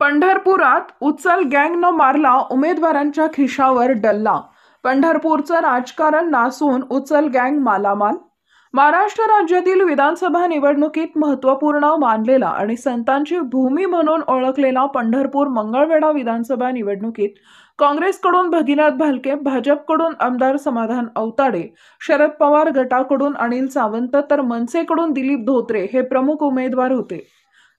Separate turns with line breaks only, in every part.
पंढरपुरात उचल गँगनं मारला उमेदवारांच्या खिशावर डल्ला. पंढरपूरचं राजकारण नासून उचल गँग मालामाल. महाराष्ट्र राज्यातील विधानसभा निवडणुकीत महत्त्वपूर्ण मानलेला आणि संतांची भूमी म्हणून ओळखलेला पंढरपूर मंगळवेढा विधानसभा निवडणुकीत काँग्रेसकडून भगीरथ भालके, भाजपकडून आमदार समाधान औताडे, शरद पवार गटाकडून अनिल सावंत तर मनसेकडून दिलीप धोत्रे हे प्रमुख उमेदवार होते.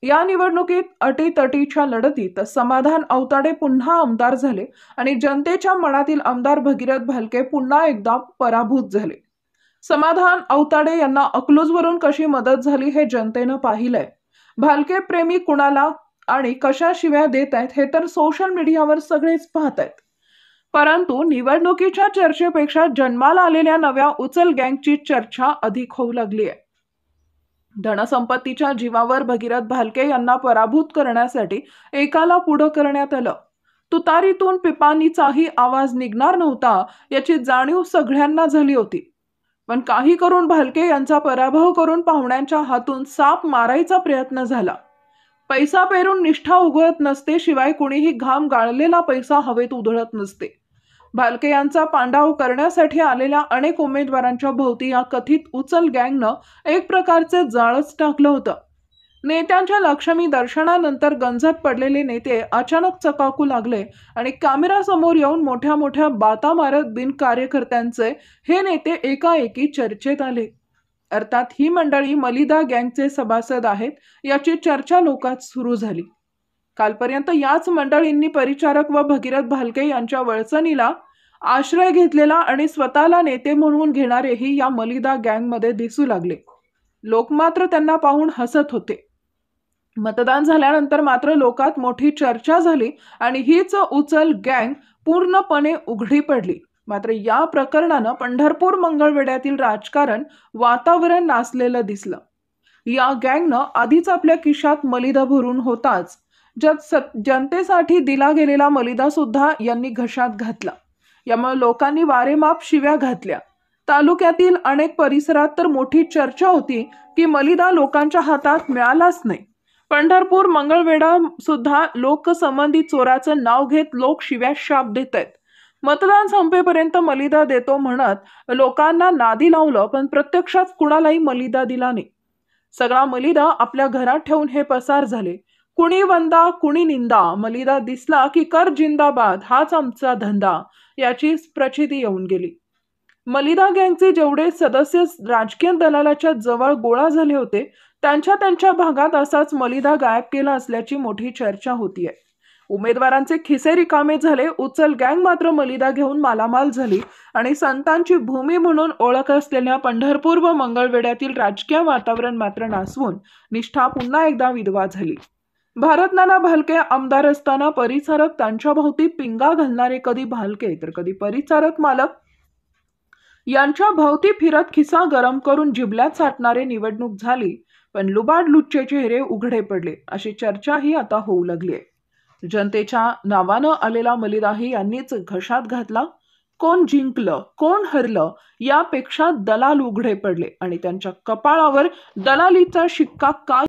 या निवडणुकीत अटीतटीच्या लढतीत समाधान औताडे पुन्हा आमदार झाले आणि जनतेच्या मनातील आमदार भगीरथ भालके पुन्हा एकदा पराभूत झाले. समाधान औताडे यांना अकलूजवरून कशी मदत झाली हे जनतेनं पाहिलंय. भालके प्रेमी कुणाला आणि कशा शिव्या देत आहेत हे तर सोशल मीडियावर सगळेच पाहत आहेत. परंतु निवडणुकीच्या चर्चेपेक्षा जन्माला आलेल्या नव्या उचल गँगची चर्चा अधिक होऊ लागली आहे. धनसंपत्तीच्या जीवावर भगीरथ भालके यांना पराभूत करण्यासाठी एकाला पुढं करण्यात आलं. तुतारीतून पिपाणीचाही आवाज निघणार नव्हता याची जाणीव सगळ्यांना झाली होती. पण काही करून भालके यांचा पराभव करून पाहुण्यांच्या हातून साप मारायचा प्रयत्न झाला. पैसा पेरून निष्ठा उगवत नसते, शिवाय कुणीही घाम गाळलेला पैसा हवेत उधळत नसते. भालके यांचा पांडाव करण्यासाठी आलेल्या अनेक उमेदवारांच्या भोवती या कथित उचल गँगनं एक प्रकारचे जाळच टाकलं होतं. नेत्यांच्या लक्ष्मी दर्शनानंतर गंजत पडलेले नेते अचानक चकाकू लागले आणि कॅमेरासमोर येऊन मोठ्या मोठ्या बाता मारत बिनकार्यकर्त्यांचे हे नेते एकाएकी चर्चेत आले. अर्थात ही मंडळी मलिदा गँगचे सभासद आहेत याची चर्चा लोकात सुरू झाली. कालपर्यंत याच मंडळींनी परिचारक व भगीरथ भालके यांच्या वळचणीला आश्रय घेतलेला आणि स्वतःला नेते म्हणून घेणारेही या मलिदा गँगमध्ये दिसू लागले. लोक मात्र त्यांना पाहून हसत होते. मतदान झाल्यानंतर मात्र लोकात मोठी चर्चा झाली आणि हीच उचल गँग पूर्णपणे उघडी पडली. मात्र या प्रकरणानं पंढरपूर मंगळवेढ्यातील राजकारण वातावरण नासलेलं दिसलं. या गँगनं आधीच आपल्या खिशात मलिदा भरून होताच जनतेसाठी दिला गेलेला मलिदा सुद्धा यांनी घशात घातला. यामुळे लोकांनी वारेमाप शिव्या घातल्या. तालुक्यातील अनेक परिसरात तर मोठी चर्चा होती की मलिदा लोकांच्या हातात मिळालाच नाही. पंढरपूर मंगळवेढा सुद्धा लोकसंबंधी चोराचं नाव घेत लोक शिव्या शाप देत आहेत. मतदान संपेपर्यंत मलिदा देतो म्हणत लोकांना नादी लावलं, पण प्रत्यक्षात कुणालाही मलिदा दिला नाही. सगळा मलिदा आपल्या घरात ठेवून हे पसार झाले. कुणी वंदा कुणी निंदा, मलिदा दिसला की कर जिंदाबाद, हाच आमचा धंदा याची प्रचिती येऊन गेली. मलिदा गँगचे जेवढे सदस्य राजकीय दलालाच्या जवळ गोळा झाले होते त्यांच्या भागात असाच मलिदा गायब केला असल्याची मोठी चर्चा होतीये. उमेदवारांचे खिसे रिकामे झाले. उचल गँग मात्र मलिदा घेऊन मालामाल झाली आणि संतांची भूमी म्हणून ओळख असलेल्या पंढरपूर व मंगळवेढ्यातील राजकीय वातावरण मात्र नासवून निष्ठा पुन्हा एकदा विधवा झाली. भारत नाना भालके आमदार असताना परिचारक त्यांच्या भोवती पिंगा घालणारे कधी भालके तर कधी परिचारक मालक यांच्या भोवती फिरत खिसा गरम करून जिबल्यात साठणारे निवडणूक झाली. पण लुबाड लुच्चे चेहरे उघडे पडले अशी चर्चाही आता होऊ लागली आहे. जनतेच्या नावानं आलेला मलिदाही यांनीच घशात घातला. कोण जिंकलं कोण हरलं यापेक्षा दलाल उघडे पडले आणि त्यांच्या कपाळावर दलालीचा शिक्का काय